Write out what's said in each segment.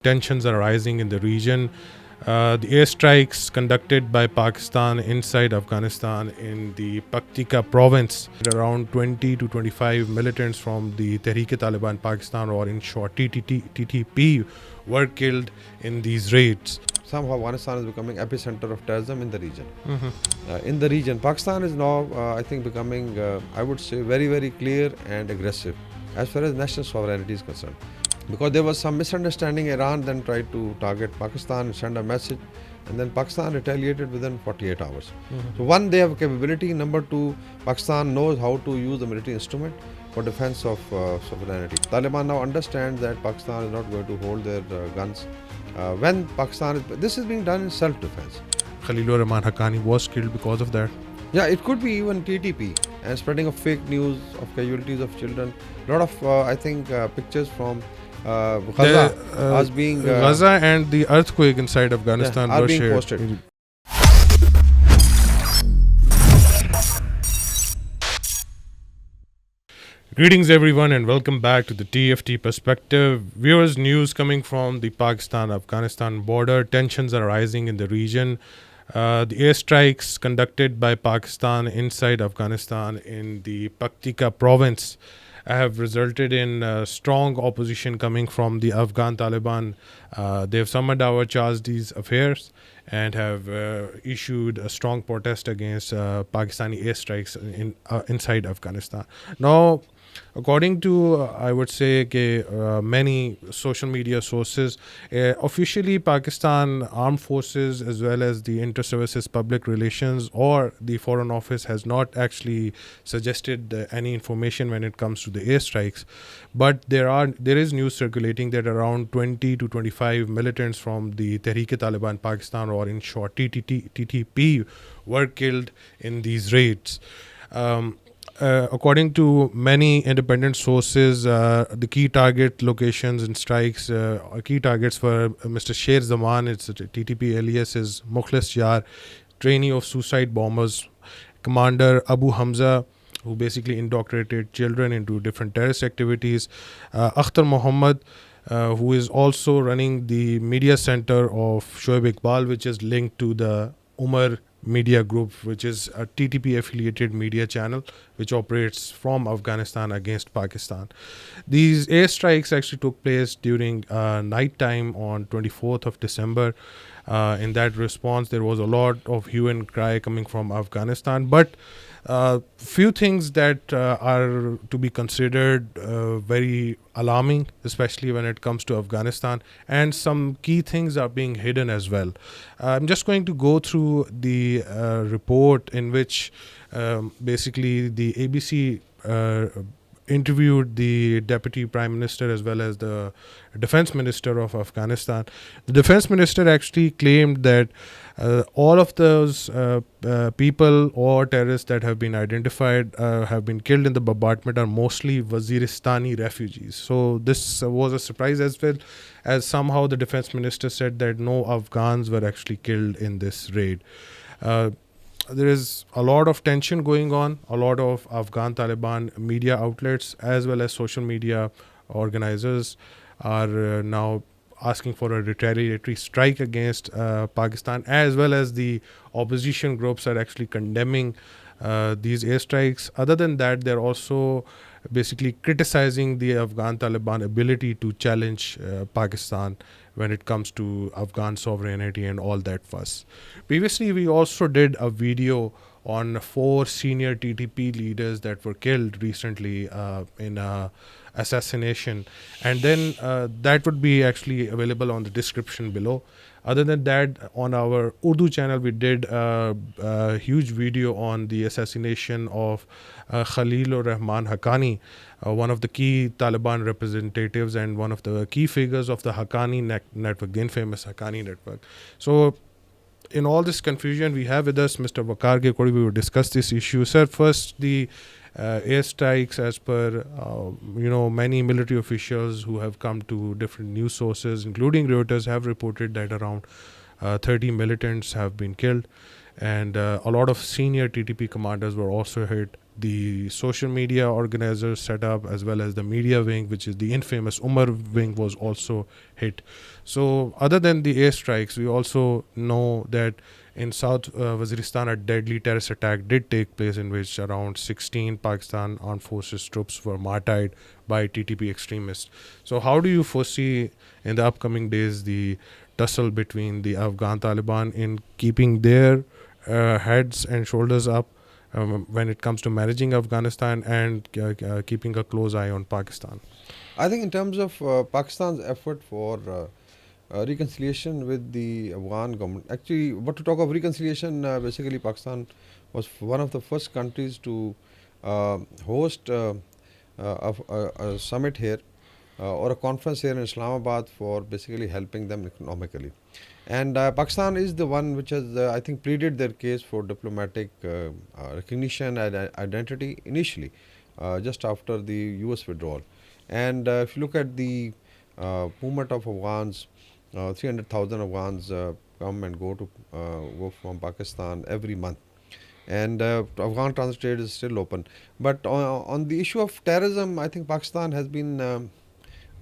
Tensions are rising in the region. The airstrikes conducted by Pakistan inside Afghanistan in the Paktika province, around 20 to 25 militants from the Tehrik-i-Taliban Pakistan, or in short TTP, were killed in these raids. Somehow Afghanistan is becoming epicenter of terrorism in the region. Mhm. In the region, Pakistan is now, I think, becoming, I would say, very, very clear and aggressive as far as national sovereignty is concerned. Because there was some misunderstanding, Iran then tried to target Pakistan and send a message, and then Pakistan retaliated within 48 hours. So one, they have capability. Number two, Pakistan knows how to use the military instrument for defense of sovereignty. Taliban now understands that Pakistan is not going to hold their guns. When Pakistan this is being done in self-defense. Khalilur Rahman Haqqani was killed because of that. Yeah, it could be even TTP and spreading of fake news of casualties of children. A lot of, I think, pictures from Gaza as being Gaza and the earthquake inside Afghanistan are were being shared. posted. Greetings everyone and welcome back to the TFT Perspective. Viewers, news coming from the Pakistan-Afghanistan border. Tensions are rising in the region. The airstrikes conducted by Pakistan inside Afghanistan in the Paktika province have resulted in strong opposition coming from the Afghan Taliban. They have summoned our charged these affairs and have issued a strong protest against Pakistani airstrikes inside Afghanistan. Now, according to, I would say, many social media sources, officially Pakistan Armed Forces as well as the Inter-Services Public Relations or the Foreign Office has not actually suggested any information when it comes to the airstrikes. But there is news circulating that around 20 to 25 militants from the Tehrik-i-Taliban Pakistan, or in short TTP, were killed in these raids. According to many independent sources, the key target locations and strikes, key targets were Mr. Sher Zaman, it's a TTP alias is Mukhlis Yar, trainee of suicide bombers, Commander Abu Hamza, who basically indoctrinated children into different terrorist activities, Akhtar Muhammad, who is also running the media center of Shoaib Iqbal, which is linked to the Umar Media Group, which is a TTP affiliated media channel which operates from Afghanistan against Pakistan. These airstrikes actually took place during night time on 24th of December. In that response, there was a lot of hue and cry coming from Afghanistan, but few things that are to be considered very alarming, especially when it comes to Afghanistan, and some key things are being hidden as well. I'm just going to go through the report in which basically the ABC interviewed the Deputy Prime Minister as well as the Defense Minister of Afghanistan. The Defense Minister actually claimed that all of those people or terrorists that have been identified have been killed in the bombardment are mostly Waziristani refugees. So this was a surprise as well, as somehow the Defense Minister said that no Afghans were actually killed in this raid. There is a lot of tension going on. A lot of Afghan Taliban media outlets as well as social media organizers are now asking for a retaliatory strike against Pakistan, as well as the opposition groups are actually condemning these airstrikes. Other than that, they're also basically criticizing the Afghan Taliban ability to challenge Pakistan when it comes to Afghan sovereignty and all that fuss. Previously, we also did a video on 4 senior TTP leaders that were killed recently in assassination, and then that would be actually available on the description below. Other than that, on our Urdu channel, we did a huge video on the assassination of Khalilur Rahman Haqqani, one of the key Taliban representatives and one of the key figures of the Haqqani network, the infamous Haqqani network. So, in all this confusion, we have with us Mr. Waqar Gekori. We will discuss this issue. Sir, first, the airstrikes, as per many military officials who have come to different news sources, including Reuters, have reported that around 30 militants have been killed. and a lot of senior TTP commanders were also hit. The social media organizers set up, as well as the media wing, which is the infamous Umar wing, was also hit. So, other than the airstrikes, we also know that in South Waziristan, a deadly terrorist attack did take place in which around 16 Pakistan Armed Forces troops were martyred by TTP extremists. So, how do you foresee in the upcoming days the tussle between the Afghan Taliban in keeping their heads and shoulders up when it comes to managing Afghanistan and keeping a close eye on Pakistan? I think in terms of Pakistan's effort for reconciliation with the Afghan government, actually, but to talk of reconciliation, basically Pakistan was one of the first countries to host a summit here or a conference here in Islamabad for basically helping them economically. And Pakistan is the one which has, I think, pleaded their case for diplomatic recognition and identity initially, just after the US withdrawal. And if you look at the movement of Afghans, 300,000 Afghans come and go from Pakistan every month. And Afghan transit trade is still open. But on the issue of terrorism, I think Pakistan has been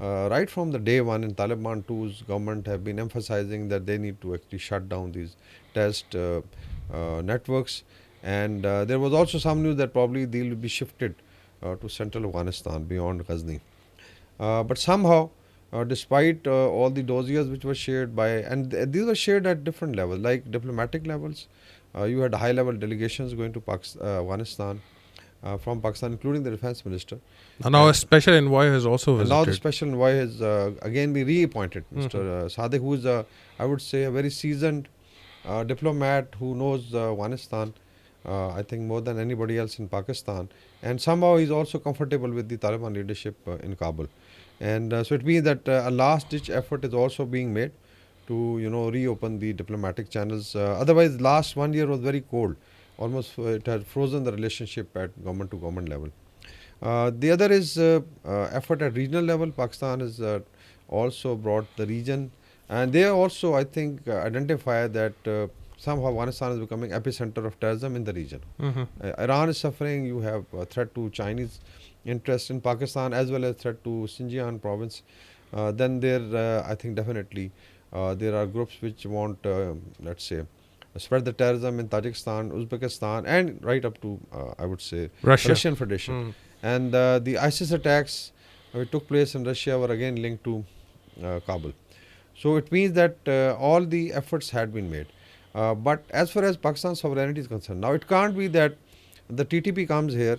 right from the day one in Taliban 2's government have been emphasizing that they need to actually shut down these terrorist networks. And there was also some news that probably they will be shifted to central Afghanistan beyond Ghazni. But somehow, despite all the dossiers which were shared by, and these were shared at different levels, like diplomatic levels, you had high level delegations going to Afghanistan from Pakistan, including the defense minister. And now a special envoy has also And visited. now the special envoy has again been reappointed, Mr. Sadiq, who is, I would say, a very seasoned diplomat who knows Afghanistan, I think, more than anybody else in Pakistan. And somehow he's also comfortable with the Taliban leadership in Kabul. And so it means that a last-ditch effort is also being made to, reopen the diplomatic channels. Otherwise, last 1 year was very cold. Almost it had frozen the relationship at government-to-government level. The other is effort at regional level. Pakistan has also brought the region, and they also, I think, identify that somehow Afghanistan is becoming epicenter of terrorism in the region. Iran is suffering. You have a threat to Chinese interest in Pakistan as well as threat to Xinjiang province. Then there, I think, definitely there are groups which want, let's say, spread the terrorism in Tajikistan, Uzbekistan, and right up to, I would say, Russian Federation. And the ISIS attacks which took place in Russia were again linked to Kabul. So it means that all the efforts had been made. But as far as Pakistan's sovereignty is concerned, now it can't be that the TTP comes here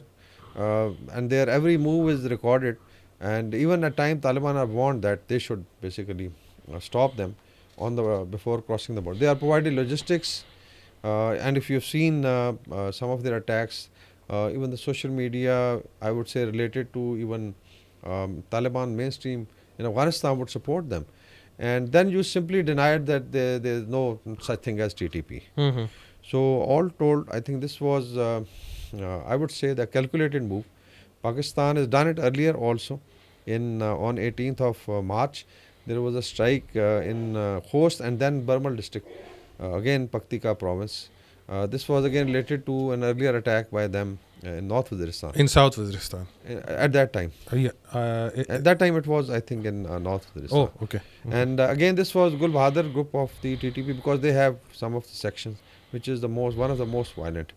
and their every move is recorded, and even at times Taliban are warned that they should basically stop them on the before crossing the border. They are providing logistics, and if you've seen some of their attacks, even the social media, I would say, related to even Taliban mainstream in Afghanistan would support them. And then you simply denied that there is no such thing as TTP. So all told, I think this was, I would say, the calculated move. Pakistan has done it earlier also. On 18th of March, there was a strike in Khost and then Barmal district, again Paktika province. This was again related to an earlier attack by them in North Waziristan. In South Waziristan. At that time. At that time it was, I think, in North Waziristan. Oh, okay. And again this was Gul Bahadur group of the TTP, because they have some of the sections which is one of the most violent.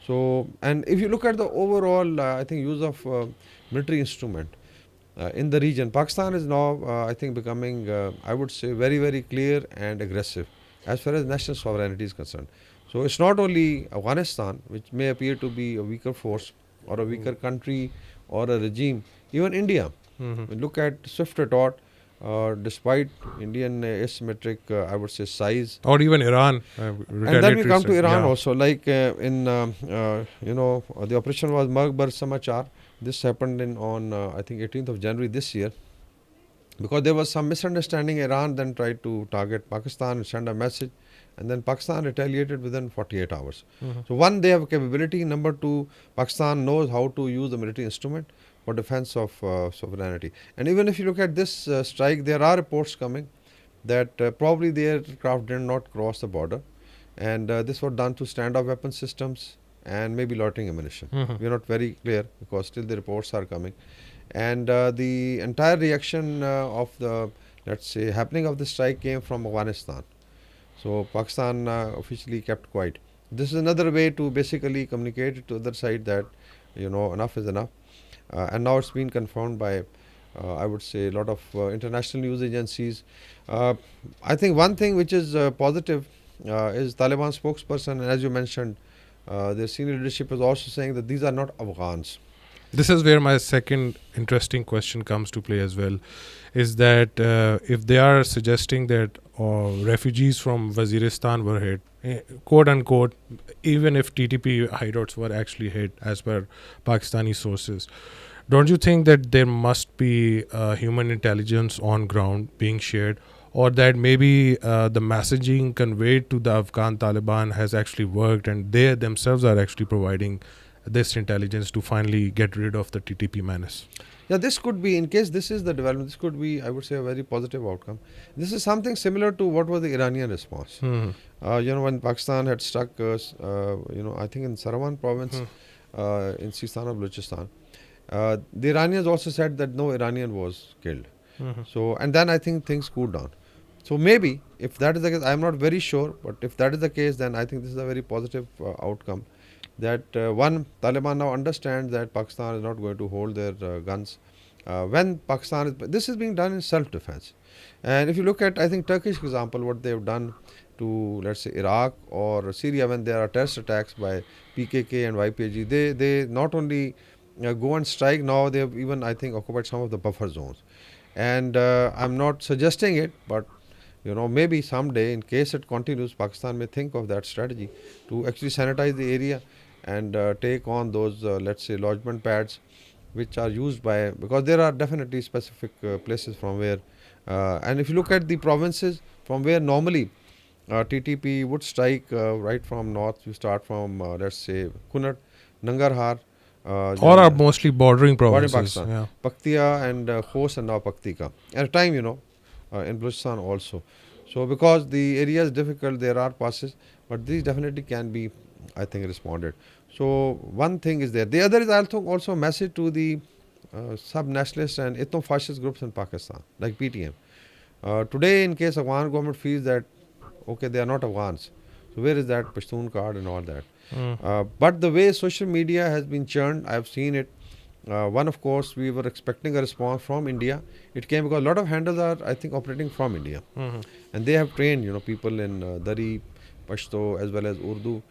So, and if you look at the overall, I think, use of military instrument in the region, Pakistan is now, I think, becoming, I would say, very, very clear and aggressive as far as national sovereignty is concerned. So it's not only Afghanistan, which may appear to be a weaker force or a weaker country or a regime, even India. Look at swift retort, despite Indian asymmetric, I would say, size. Or even Iran. And then we come to Iran also, like the operation was Maghbar Samachar. This happened on, I think, 18th of January this year. Because there was some misunderstanding, Iran then tried to target Pakistan and send a message. And then Pakistan retaliated within 48 hours. So one, they have a capability. Number two, Pakistan knows how to use the military instrument for defense of sovereignty. And even if you look at this strike, there are reports coming that probably the aircraft did not cross the border. and this was done to standoff weapon systems and maybe loitering ammunition. Mhm. We are not very clear because still the reports are coming, and the entire reaction of the, let's say, happening of the strike came from Afghanistan. So Pakistan officially kept quiet. This is another way to basically communicate it to the other side that enough is enough, and now it's been confirmed by I would say a lot of international news agencies. Uh, I think one thing which is positive is Taliban spokesperson, and as you mentioned, their senior leadership is also saying that these are not Afghans. This is where my second interesting question comes to play as well. Is that if they are suggesting that refugees from Waziristan were hit, quote unquote, even if TTP hideouts were actually hit as per Pakistani sources, don't you think that there must be human intelligence on ground being shared, or that maybe the messaging conveyed to the Afghan Taliban has actually worked and they themselves are actually providing this intelligence to finally get rid of the TTP menace? Yeah, this could be, in case this is the development, this could be, I would say, a very positive outcome. This is something similar to what was the Iranian response. Hmm. When Pakistan had struck, I think in Sarawak province, in Sistan or Balochistan, the Iranians also said that no Iranian was killed. Hmm. So, and then I think things cooled down. So maybe if that is the case, I am not very sure, but if that is the case, then I think this is a very positive outcome. That one, Taliban now understands that Pakistan is not going to hold their guns. When Pakistan is, this is being done in self-defense. And if you look at, I think, Turkish example, what they have done to, let's say, Iraq or Syria, when there are terrorist attacks by PKK and YPG, they not only go and strike, now they have even, I think, occupied some of the buffer zones. And I'm not suggesting it, but maybe someday, in case it continues, Pakistan may think of that strategy to actually sanitize the area and take on those, let's say, lodgement pads which are used by, because there are definitely specific places from where, and if you look at the provinces from where normally TTP would strike, right from north, you start from, let's say, Kunat, Nangarhar, Or are then mostly bordering Bordering provinces. Pakistan, Yeah. Paktia and Khos and now Paktika. At a time, in Balochistan also. So because the area is difficult, there are passes, but these definitely can be, I think, responded. So one thing is there. The other is also a message to the sub-nationalist and ethno-fascist groups in Pakistan, like PTM. Today, in case Afghan government feels that, okay, they are not Afghans, so where is that Pashtun card and all that? Mm. But the way social media has been churned, I have seen it. One, of course, we were expecting a response from India. It came because a lot of handles are, I think, operating from India. Mhm. And they have trained, people in Dari, Pashto, as well as Urdu.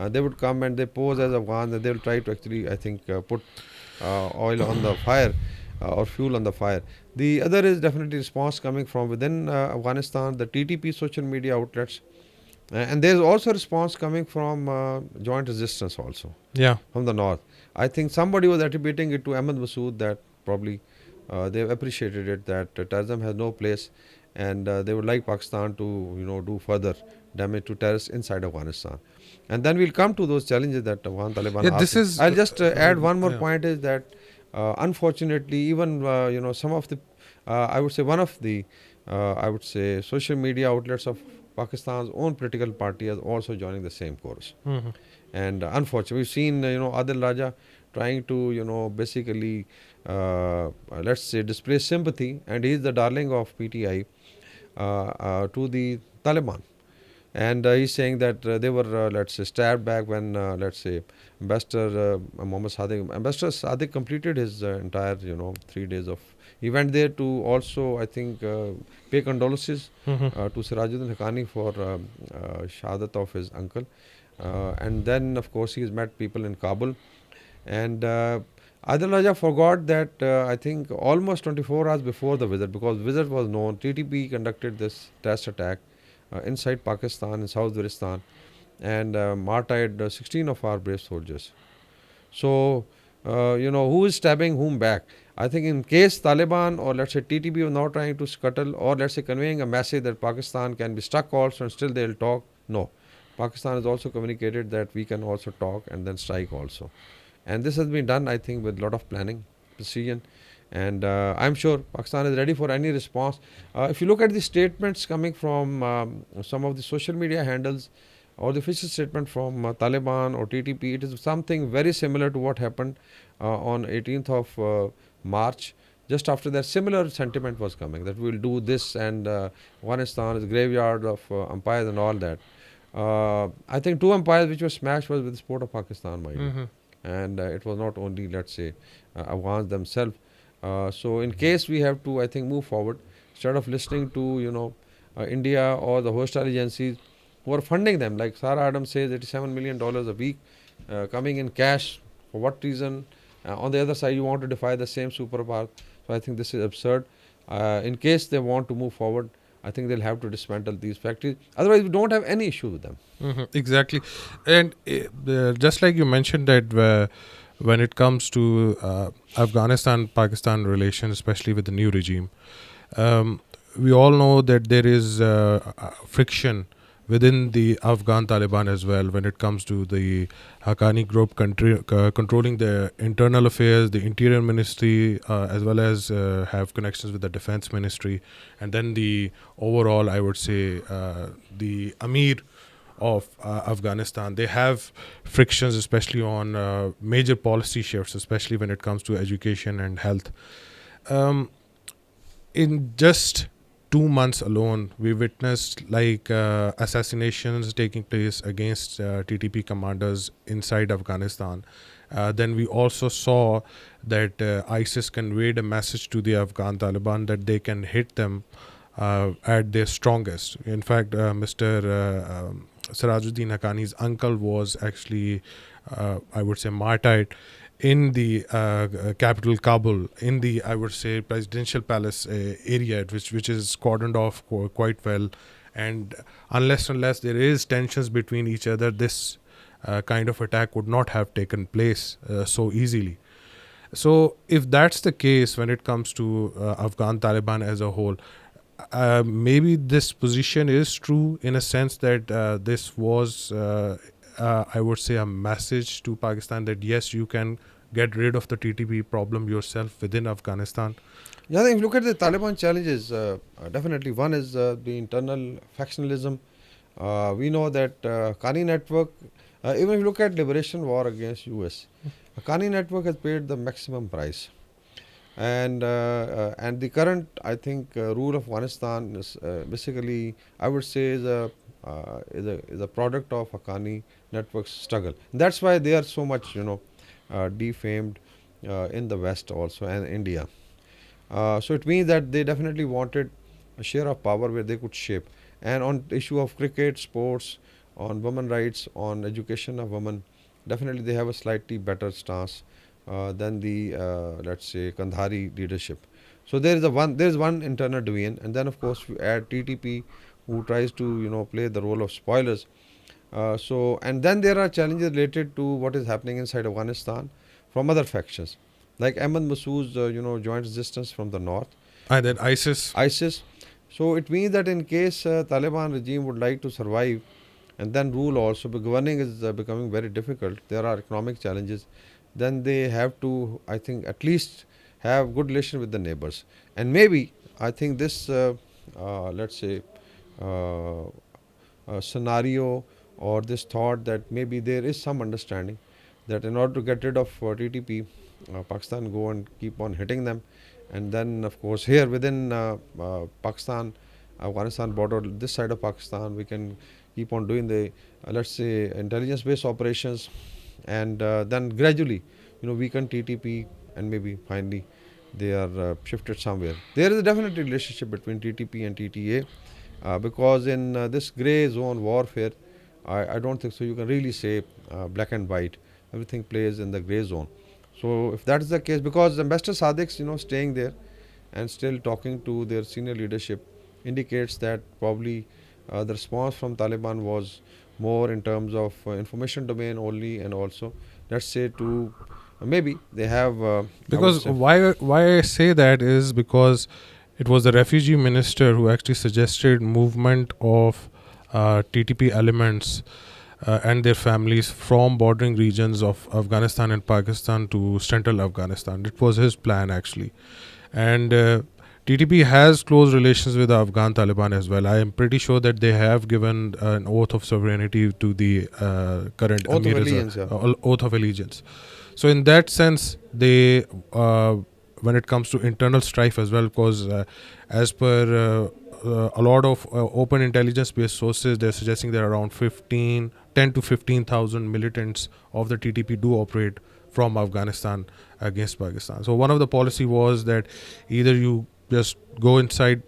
They would come and they pose as Afghans and they will try to actually, I think, put oil on the fire or fuel on the fire. The other is definitely response coming from within Afghanistan, the TTP social media outlets. And there's also response coming from joint resistance also Yeah. from the north. I think somebody was attributing it to Ahmed Masood that probably they have appreciated it that terrorism has no place, and they would like Pakistan to do further damage to terrorists inside Afghanistan. And then we'll come to those challenges that Afghan Taliban Yeah. are This asking. is. I'll just add one more Yeah. point is that unfortunately even some of the I would say one of the I would say social media outlets of Pakistan's own political party is also joining the same chorus. Mhm. And unfortunately, we've seen Adil Raja trying to basically let's say display sympathy, and he is the darling of PTI to the Taliban. And he's saying that they were, let's say, stabbed back when, let's say, Ambassador Sadiq completed his entire, 3 days of. He went there to also, I think, pay condolences Mhm. to Sirajuddin Haqqani for shahadat of his uncle. And then, of course, he has met people in Kabul. And Adil Raja forgot that I think almost 24 hours before the visit, because visit was known, TTP conducted this terrorist attack inside Pakistan in South Waziristan and martyred 16 of our brave soldiers. So, who is stabbing whom back? I think in case Taliban or let's say TTP was now trying to scuttle or let's say conveying a message that Pakistan can be stuck also and still they'll talk. No. Pakistan has also communicated that we can also talk and then strike also. And this has been done, I think, with a lot of planning, precision. And I'm sure Pakistan is ready for any response. If you look at the statements coming from some of the social media handles, or the official statement from Taliban or TTP. It is something very similar to what happened on 18th of March. Just after that, similar sentiment was coming that we will do this, and Afghanistan is graveyard of empires and all that. I think two empires which were smashed was with the support of Pakistan, mind you, Mm-hmm. and it was not only, let's say, Afghans themselves. So in case we have to, I think, move forward instead of listening to India or the hostile agencies who are funding them. Like Sarah Adams says, $87 million a week coming in cash. For what reason? On the other side, you want to defy the same superpower. So I think this is absurd. In case they want to move forward, I think they'll have to dismantle these factories. Otherwise, we don't have any issue with them. Mm-hmm. Exactly. And just like you mentioned that when it comes to Afghanistan-Pakistan relations, especially with the new regime, we all know that there is friction within the Afghan Taliban as well when it comes to the Haqqani group controlling the internal affairs, the interior ministry, as well as have connections with the defense ministry, and then the overall, I would say, the Amir of Afghanistan. They have frictions, especially on major policy shifts, especially when it comes to education and health. Um, in just 2 months alone, we witnessed like assassinations taking place against TTP commanders inside Afghanistan. Then we also saw that ISIS conveyed a message to the Afghan Taliban that they can hit them at their strongest. In fact, Mr. Sirajuddin Haqqani's uncle was actually, I would say, martyred in the capital Kabul, in the, I would say, presidential palace area, which is cordoned off quite well. And unless there is tensions between each other, this kind of attack would not have taken place so easily. So if that's the case when it comes to Afghan Taliban as a whole, maybe this position is true in a sense that this was, I would say, a message to Pakistan that yes, you can get rid of the TTP problem yourself within Afghanistan. Yeah, if you look at the Taliban challenges, definitely one is the internal factionalism. We know that Haqqani network, even if you look at liberation war against US, Haqqani network has paid the maximum price. And the current, I think, rule of Afghanistan is basically, I would say, is a product of Haqqani network's struggle. That's why they are so much, defamed in the West also and India. So it means that they definitely wanted a share of power where they could shape. And on the issue of cricket, sports, on women rights, on education of women, definitely they have a slightly better stance than the let's say Kandhari leadership. So there is one internal division, and then of course we add TTP, who tries to play the role of spoilers. So and then there are challenges related to what is happening inside Afghanistan from other factions, like Ahmad Massoud's joint resistance from the north, And then ISIS. ISIS. So it means that in case Taliban regime would like to survive and then rule also, but governing is becoming very difficult. There are economic challenges. Then they have to, I think, at least have good relation with the neighbors. And maybe I think this, let's say, uh, scenario or this thought that maybe there is some understanding that in order to get rid of TTP, Pakistan go and keep on hitting them, and then of course here within Pakistan, Afghanistan border, this side of Pakistan, we can keep on doing the let's say intelligence based operations, and then gradually weaken TTP, and maybe finally they are shifted somewhere. There is a definite relationship between TTP and TTA, because in this grey zone warfare, I don't think so you can really say black and white. Everything plays in the grey zone. So if that is the case, because Ambassador Sadiq's staying there and still talking to their senior leadership indicates that probably the response from Taliban was more in terms of information domain only, and also let's say to maybe they have I would Because say. why I say that is because it was the refugee minister who actually suggested movement of TTP elements and their families from bordering regions of Afghanistan and Pakistan to central Afghanistan. It was his plan actually, and TTP has close relations with the Afghan Taliban as well. I am pretty sure that they have given an oath of sovereignty to the current Oath of Amir as allegiance, yeah. oath of allegiance. So in that sense, they when it comes to internal strife as well, because as per a lot of open intelligence-based sources, they're suggesting that around 10 to 15,000 militants of the TTP do operate from Afghanistan against Pakistan. So one of the policy was that either you just go inside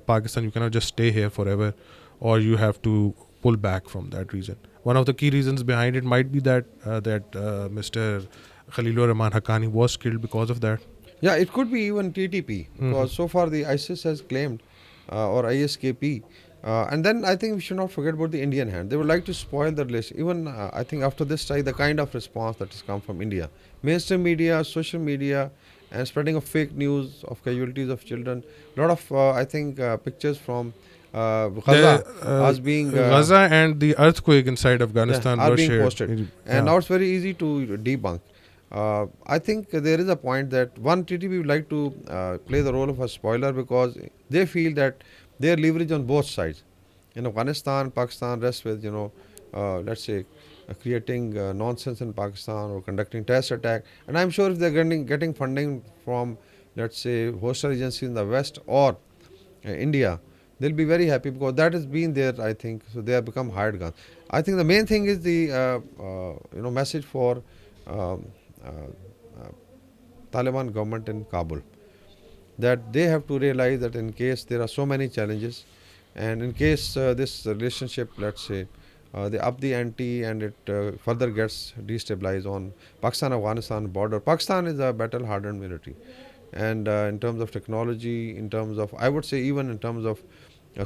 Pakistan, you cannot just stay here forever, or you have to pull back from that region. One of the key reasons behind it might be that Mr. Khalilur Rahman Haqqani was killed because of that. Yeah, it could be even TTP, because so far the ISIS has claimed, or ISKP. And then I think we should not forget about the Indian hand. They would like to spoil the relation. Even I think after this strike, the kind of response that has come from India, mainstream media, social media, and spreading of fake news of casualties of children. A lot of I think pictures from Gaza as being Gaza and the earthquake inside Afghanistan are were being shared. posted, and now it's very easy to debunk. I think there is a point that one TTP would like to play the role of a spoiler, because they feel that they are leverage on both sides. In Afghanistan, Pakistan rests with, let's say, creating nonsense in Pakistan or conducting terrorist attack. And I'm sure if they're getting funding from, let's say, hostile agencies in the West or India, they'll be very happy, because that has been there, I think. So they have become hired guns. I think the main thing is the message for um, uh, uh, Taliban government in Kabul, that they have to realize that in case there are so many challenges, and in case this relationship, let's say, they up the ante and it further gets destabilized on Pakistan-Afghanistan border. Pakistan is a battle-hardened military, and in terms of technology, in terms of, I would say, even in terms of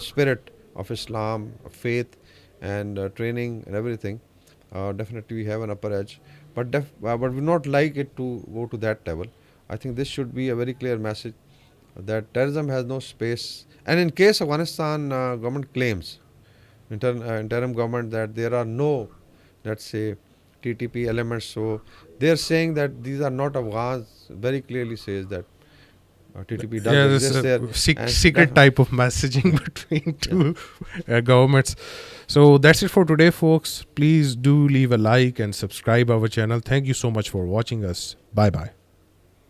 spirit of Islam, of faith, and training and everything, definitely we have an upper edge. But we not like it to go to that level. I think this should be a very clear message that terrorism has no space. And in case Afghanistan government claims, interim government, that there are no, let's say, TTP elements, so they are saying that these are not Afghans. Very clearly says that TTP does Yeah, there's exist there. a secret type of messaging between two governments. So that's it for today, folks. Please do leave a like and subscribe our channel. Thank you so much for watching us. Bye bye.